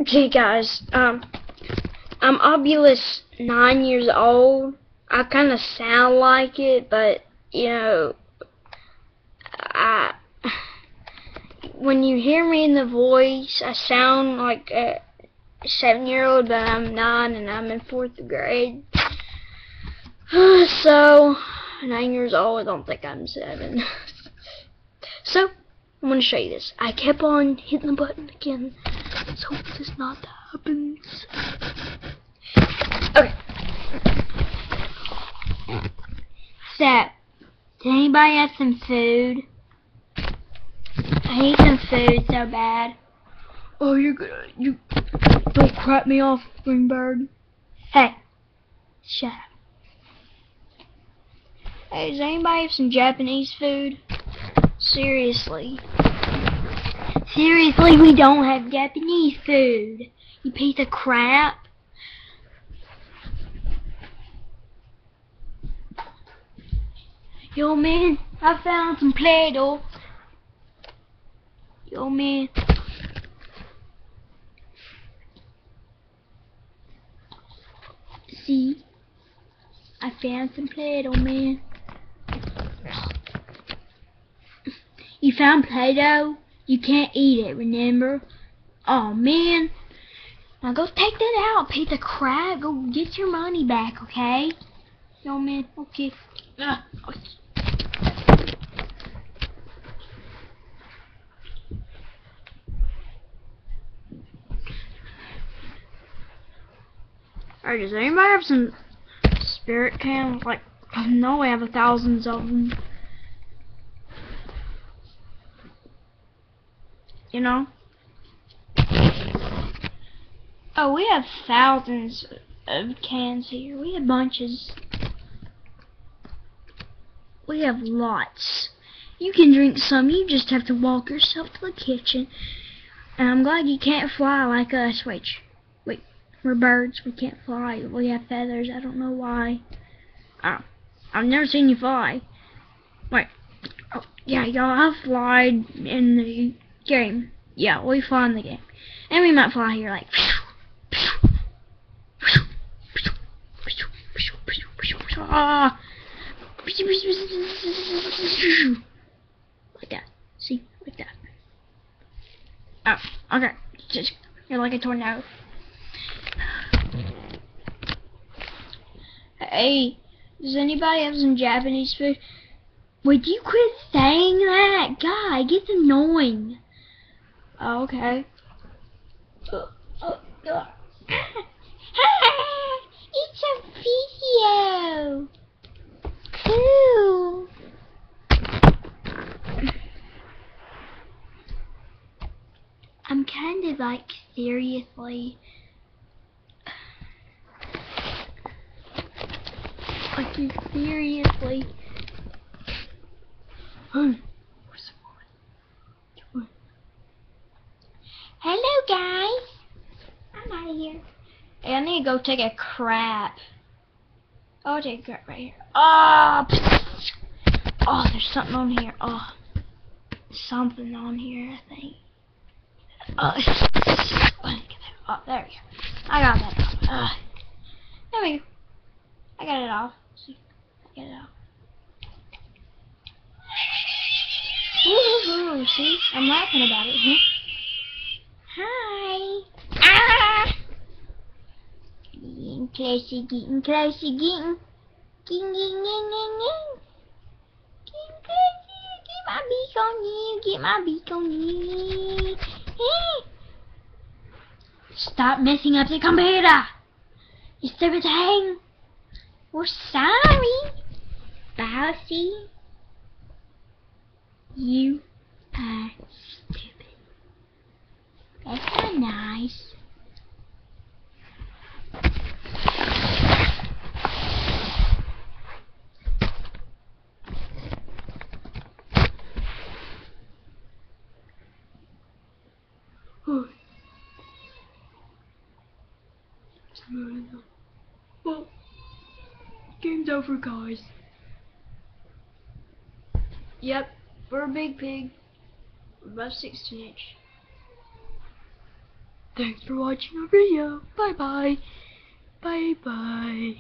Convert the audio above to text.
Okay, guys. I'm obvious 9 years old. I kind of sound like it, but you know, I when you hear me in the voice, I sound like a 7-year-old, but I'm 9 and I'm in 4th grade. So 9 years old. I don't think I'm 7. So I'm gonna show you this. I kept on hitting the button again. Let's hope this not happens. Okay. So, does anybody have some food? I need some food so bad. Oh, you don't crap me off, Greenberg. Hey, shut up. Hey, does anybody have some Japanese food? Seriously. Seriously, we don't have Japanese food. You piece of crap. Yo, man, I found some Play-Doh. Yo, man. See? I found some Play-Doh, man. You found Play-Doh? You can't eat it, remember? Oh, man. Now go take that out, piece of crap. Go get your money back, okay? Yo, man, okay. Alright, does anybody have some spirit cans? Like, I know we have thousands of them. You know? Oh, we have thousands of cans here. We have bunches. We have lots. You can drink some. You just have to walk yourself to the kitchen. And I'm glad you can't fly like us. Wait, we're birds. We can't fly. We have feathers. I don't know why. I've never seen you fly. Wait. Oh, yeah, y'all have flied in the game. Yeah, we fly in the game. And we might fly here like... Ah! Like that. See? Like that. Oh, okay. Just, you're like a tornado. Hey, does anybody have some Japanese food? Would you quit saying that? God, it gets annoying. Oh, okay. It's a video. Cool. I'm kind of like seriously. Like seriously. Hello guys. I'm out of here. Hey, I need to go take a crap. Oh, I'll take a crap right here. Oh, oh, there's something on here. Oh, something on here, I think. Oh, there we go. I got that off. There we go. I got it off. See, I got it off. Woohoo! See, I'm laughing about it. Huh? Hi. Ah! Getting closer, getting closer, getting. Getting closer. Get my beak on you. Get my beak on you. Hey. Stop messing up the computer. You stupid thing. We're sorry. Bossy. You are stupid. That's not nice. Well, game's over, guys. Yep, we're a big pig. We're about 16 inch. Thanks for watching our video. Bye bye. Bye bye.